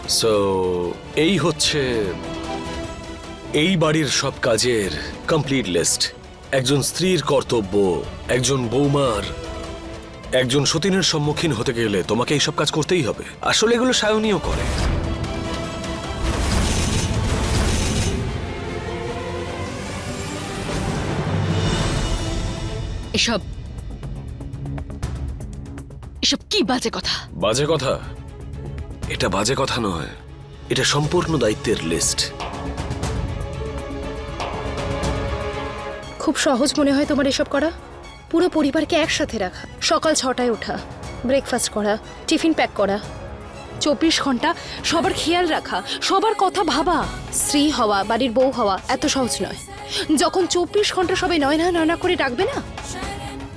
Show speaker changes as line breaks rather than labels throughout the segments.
So এই হচ্ছে এই বাড়ির সব কাজের কমপ্লিট লিস্ট। একজন স্ত্রীর কর্তব্য, একজন বৌমার, একজন সতীনের সম্মুখীন হতে গেলে তোমাকে এইসব কাজ করতেই হবে। আসলে এগুলো সায়নীয় করে।
এসব এসব কি বাজে কথা?
বাজে কথা? এটা বাজে কথা নয়, এটা সম্পূর্ণ দায়িত্বের লিস্ট।
খুব সহজ মনে হয় তোমার এসব করা? পুরো পরিবারকে একসাথে রাখা, সকাল 6টায় ওঠা, ব্রেকফাস্ট করা, টিফিন প্যাক করা, 24 ঘন্টা সবার খেয়াল রাখা, সবার কথা ভাবা। স্ত্রী হওয়া, বাড়ির বউ হওয়া এত সহজ নয়। যখন 24 ঘন্টা সবাই নয়না নয়না করে ডাকবে না,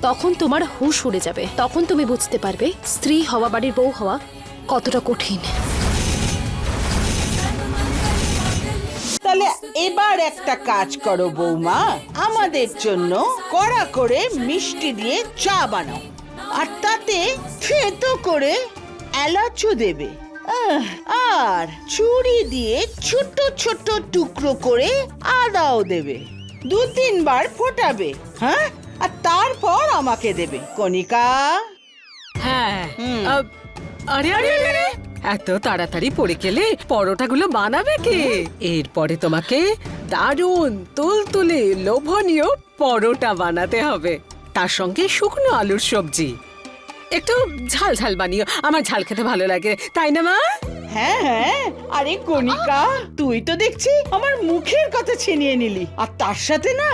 তখন তোমার হুঁশ উড়ে যাবে। তখন তুমি বুঝতে পারবে স্ত্রী হওয়া, বাড়ির বউ হওয়া কতটা কঠিন।
তাহলে এবার একটা কাজ করো বৌমা, আমাদের জন্য কড়া করে মিষ্টি দিয়ে চা বানাও, আর তাতে থেতো করে এলাচও দেবে, আর চুড়ি দিয়ে ছোট ছোট টুকরো করে আদাও দেবে। 2-3 বার ফোটাবে, হ্যাঁ, আর তারপর আমাকে দেবে। কণিকা।
হ্যাঁ। আরে আরে আরে, এত তাড়াতাড়ি পড়ে গেলে পরোটাগুলো বানাবে কে? এরপরে তোমাকে দারুণ তুলতুলে লোভনীয় পরোটা বানাতে হবে, তার সঙ্গে শুকনো আলুর সবজি। একটু ঝাল ঝাল বানিও, আমার ঝাল খেতে ভালো লাগে, তাই না মা?
হ্যাঁ হ্যাঁ, আরে কণিকা, তুই তো দেখছি আমার মুখের কথা ছিনিয়ে নিলি। আর তার সাথে না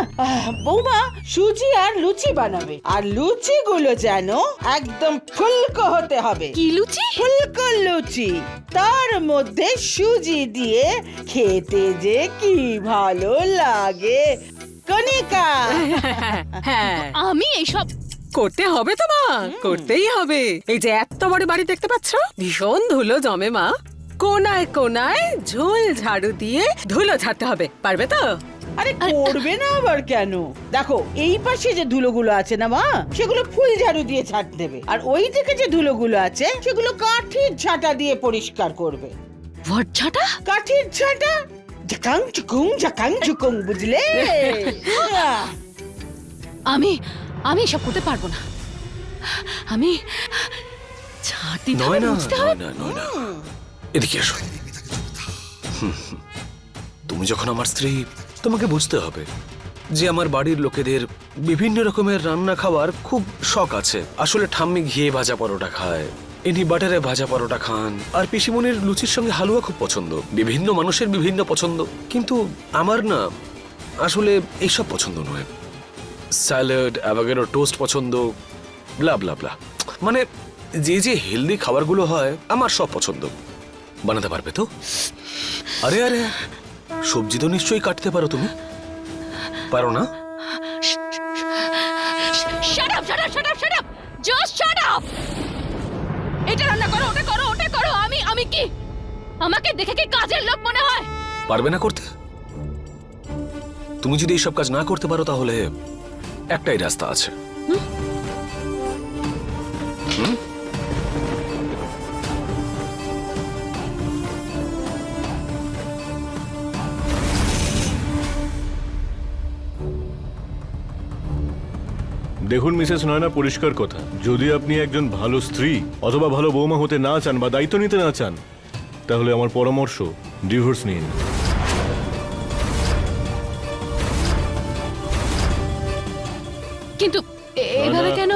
বৌমা সুজি আর লুচি বানাবে, আর লুচিগুলো যেন একদম ফুলকো হতে হবে।
কি লুচি?
ফুলকো লুচি, তার মধ্যে সুজি দিয়ে খেতে যে কি ভালো লাগে। কণিকা।
হ্যাঁ,
আমি এইসব
করতে হবে তো মা, করতেই হবে। এই যে এত বড় বাড়ি দেখতে পাচ্ছ, ভীষণ ধুলো জমে মা। কোনায় কোনায় ঝোল ঝাড়ু দিয়ে ধুলো ঝাড়তে হবে, পারবে তো?
আরে করবে না আবার কেন? দেখো এই পাশে যে ধুলোগুলো আছে না মা, সেগুলো ফুল ঝাড়ু দিয়ে ঝাড় দেবে, আর ওই দিকে যে ধুলোগুলো আছে সেগুলো কাঠির ঝাঁটা দিয়ে পরিষ্কার করবে।
ভটঝাটা?
কাঠির ঝাঁটা, ঝাকাং ঝুকুং, বুঝলে?
আমি আমি এসব করতে পারবো না। আমি ছাটি
নয় না,
বুঝতে হবে।
নয় না, এদিকে এসো। তুমি যখন আমার স্ত্রী, তোমাকে বুঝতে হবে যে আমার বাড়ির লোকেদের বিভিন্ন রকমের রান্না খাওয়ার খুব শখ আছে। আসলে ঠাম্মি ঘিয়ে ভাজা পরোটা খায়, ইনি বাটারে ভাজা পরোটা খান, আর পিসিমনির লুচির সঙ্গে হালুয়া খুব পছন্দ। বিভিন্ন মানুষের বিভিন্ন পছন্দ, কিন্তু আমার না আসলে এইসব পছন্দ নয়। স্যালাড, অ্যাভোকাডো টোস্ট পছন্দ, ব্লা ব্লা ব্লা। মানে যে যে হেলদি খাবারগুলো হয় আমার সব পছন্দ। বানাতে পারবে তো? আরে আরে, সবজি তো নিশ্চয়ই কাটতে পারো তুমি, পারো না?
Shut up, shut up, shut up, shut up, just shut up. এটা রান্না করো, ওটা করো, ওটা করো। আমি কি, আমাকে দেখে কি কাজের লোক মনে হয়?
পারবে না করতে? তুমি যদি এইসব কাজ না করতে পারো তাহলে একটাই রাস্তা আছে।
দেখুন মিসেস নয়না, পরিষ্কার কথা, যদি আপনি একজন ভালো স্ত্রী অথবা ভালো বৌমা হতে না চান বা দায়িত্ব নিতে না চান, তাহলে আমার পরামর্শ ডিভোর্স নিন।
কিন্তু এভাবে কেন?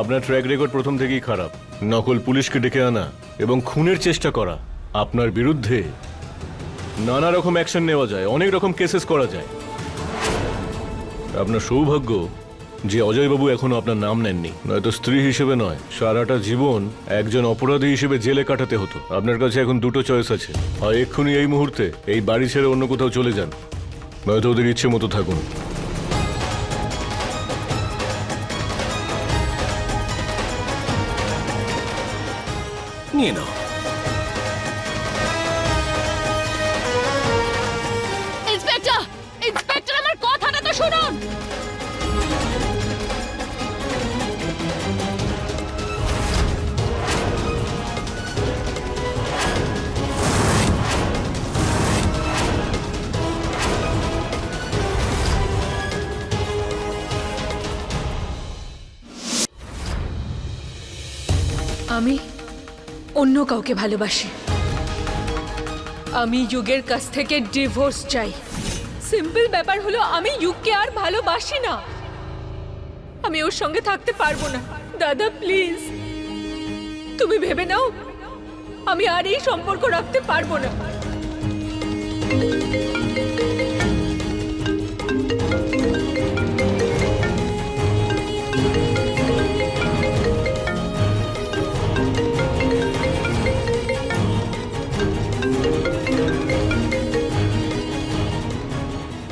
আপনার ট্র্যাক রেকর্ড প্রথম থেকেই খারাপ। নকল পুলিশকে ডেকে আনা এবং খুনের চেষ্টা করা, আপনার বিরুদ্ধে নানা রকম অ্যাকশন নেওয়া যায়, অনেক রকম কেসেস করা যায়। আপনার সৌভাগ্য যে অজয়বাবু এখনো আপনার নাম নেননি, নয়তো স্ত্রী হিসেবে নয়, সারাটা জীবন একজন অপরাধী হিসেবে জেলে কাটাতে হতো। আপনার কাছে এখন দুটো চয়েস আছে, হয় এক্ষুনি এই মুহূর্তে এই বাড়ি ছেড়ে অন্য কোথাও চলে যান, নয়তো ওদের ইচ্ছে মতো থাকুন।
নিয়ে নাও।
ইন্সপেক্টর, ইন্সপেক্টর, আমার কথাটা তো শুনুন।
অন্য কাউকে ভালোবাসি। আমি যুগের কাছ থেকে ডিভোর্স চাই। সিম্পল ব্যাপার হলো আমি যুগকে আর ভালোবাসি না। আমি ওর সঙ্গে থাকতে পারবো না। দাদা প্লিজ, তুমি ভেবে নাও, আমি আর এই সম্পর্ক রাখতে পারবো না।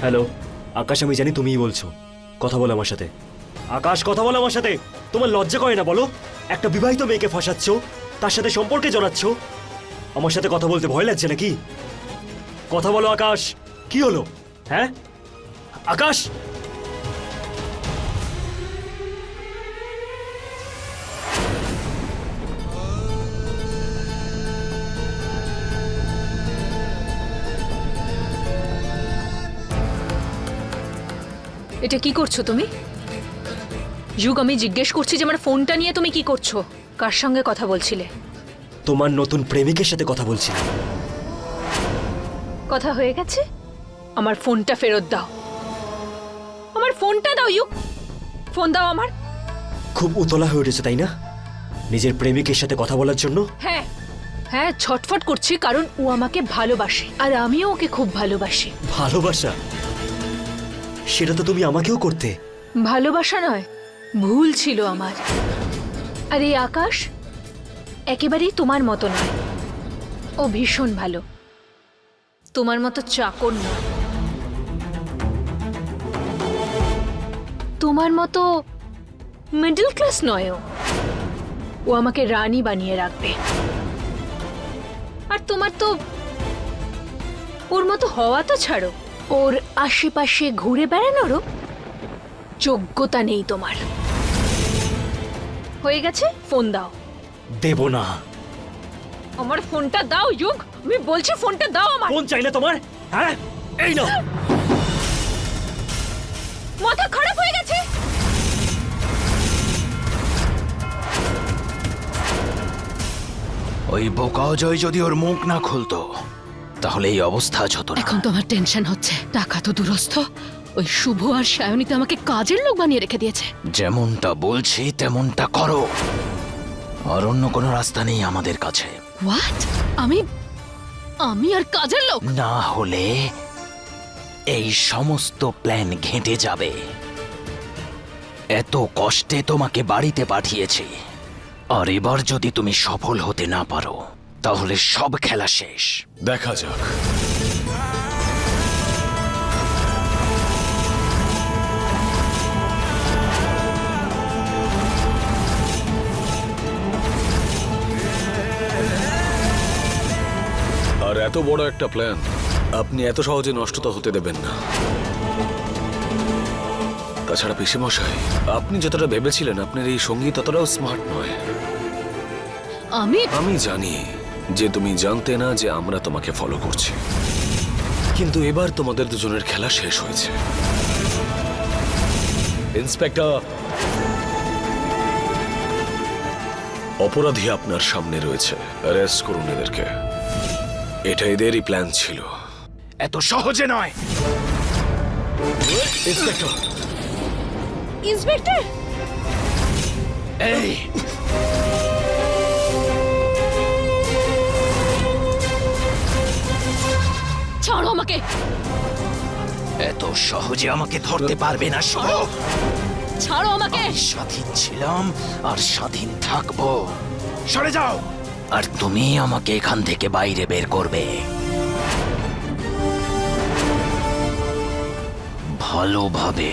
হ্যালো আকাশ, আমি জানি তুমিই বলছো, কথা বলো আমার সাথে। আকাশ, কথা বলো আমার সাথে। তোমার লজ্জা করে না বলো? একটা বিবাহিত মেয়েকে ফাঁসাচ্ছ, তার সাথে সম্পর্কে জড়াচ্ছ, আমার সাথে কথা বলতে ভয় লাগছে নাকি? কথা বলো আকাশ, কি হলো? হ্যাঁ আকাশ,
এটা কি করছো তুমি? যুগ, আমি জিজ্ঞেস করছি যে আমার ফোনটা নিয়ে তুমি কি করছো? কার সঙ্গে কথা বলছিলে?
তোমার নতুন প্রেমিকের সাথে কথা বলছি।
কথা হয়ে গেছে? আমার ফোনটা ফেরত দাও। আমার ফোনটা দাও যুগ, ফোন দাও আমার।
খুব উতলা হয়ে উঠেছে তাই না নিজের প্রেমিকের সাথে কথা বলার জন্য?
হ্যাঁ হ্যাঁ, ছটফট করছি কারণ ও আমাকে ভালোবাসে আর আমিও ওকে খুব ভালোবাসি।
ভালোবাসা? সেটা তো তুমি আমাকেও করতে।
ভালোবাসা নয়, ভুল ছিল আমার। আর এই আকাশ একেবারেই তোমার মতো নয়। ও ভীষণ ভালো, তোমার মতো চাকর নয়, তোমার মতো মিডল ক্লাস নয়। ও আমাকে রানী বানিয়ে রাখবে। আর তোমার তো ওর মতো হওয়া তো ছাড়ো, ওর আশেপাশে ঘুরে বেড়ানোরও যোগ্যতা নেই তোমার। হয়ে গেছে, ফোন দাও।
দেব না।
আমার ফোনটা দাও যুগ, আমি বলছি ফোনটা দাও আমার।
ফোন চাই না তোমার? হ্যাঁ, এই নাও।
মাথা খারাপ হয়ে গেছে।
ওই বোকা অজয় যদি ওর মুখ না খুলতো তাহলে এই অবস্থা আজ হতো না।
এখন তো আমার টেনশন হচ্ছে। টাকা তো দূরস্থ, ওই শুভ আর সায়নী তো আমাকে কাজের লোক বানিয়ে রেখে দিয়েছে।
যেমনটা বলছি তেমনটা করো, আর অন্য কোনো রাস্তা নেই আমাদের কাছে।
হোয়াট? আমি আমি আর কাজের লোক?
না হলে এই সমস্ত প্ল্যান ঘেঁটে যাবে। এত কষ্টে তোমাকে বাড়িতে পাঠিয়েছি, আর এবার যদি তুমি সফল হতে না পারো তাহলে সব খেলা শেষ।
দেখা যাক। আর এত বড় একটা প্ল্যান আপনি এত সহজে নষ্ট তো হতে দেবেন না। তাছাড়া পিসেমশাই, আপনি যতটা ভেবেছিলেন আপনার এই সঙ্গী ততটাও স্মার্ট নয়। আমি জানি যে তুমি জানতে না যে আমরা তোমাকে ফলো করছি, কিন্তু এবার তোমাদের দুজনের খেলা শেষ হয়েছে। ইন্সপেক্টর, অপরাধী আপনার সামনে রয়েছে, অ্যারেস্ট করুন এদেরকে। এটা এদেরই প্ল্যান ছিল।
এত সহজে নয়।
ইন্সপেক্টর,
ইন্সপেক্টর,
এই
ছাড়ো আমাকে।
এত সহজে আমাকে ধরতে পারবে না শুভ।
ছাড়ো আমাকে।
আমি স্বাধীন ছিলাম আর স্বাধীন থাকবো। সরে যাও। আর তুমি আমাকে এখান থেকে বাইরে বের করবে ভালোভাবে।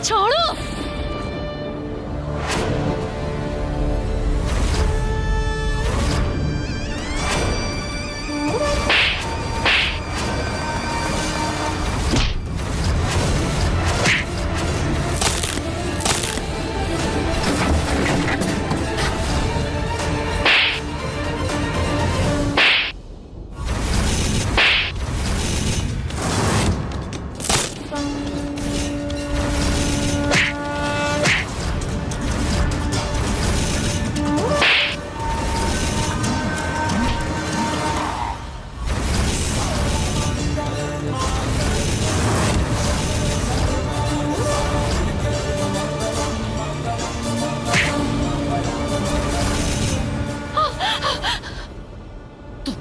ছাড়ো।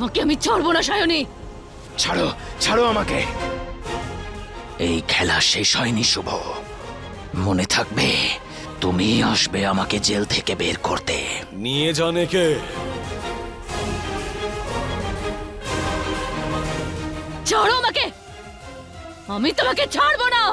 তোমাকে আমি ছাড়বো না সায়নী।
ছাড়ো, ছাড়ো আমাকে। এই খেলা শেষ হয়নি শুভ। মনে থাকবে, তুমি আসবে আমাকে জেল থেকে বের করতে।
নিয়ে জানে কে?
ছাড়ো আমাকে, আমি তোমাকে ছাড়বো না।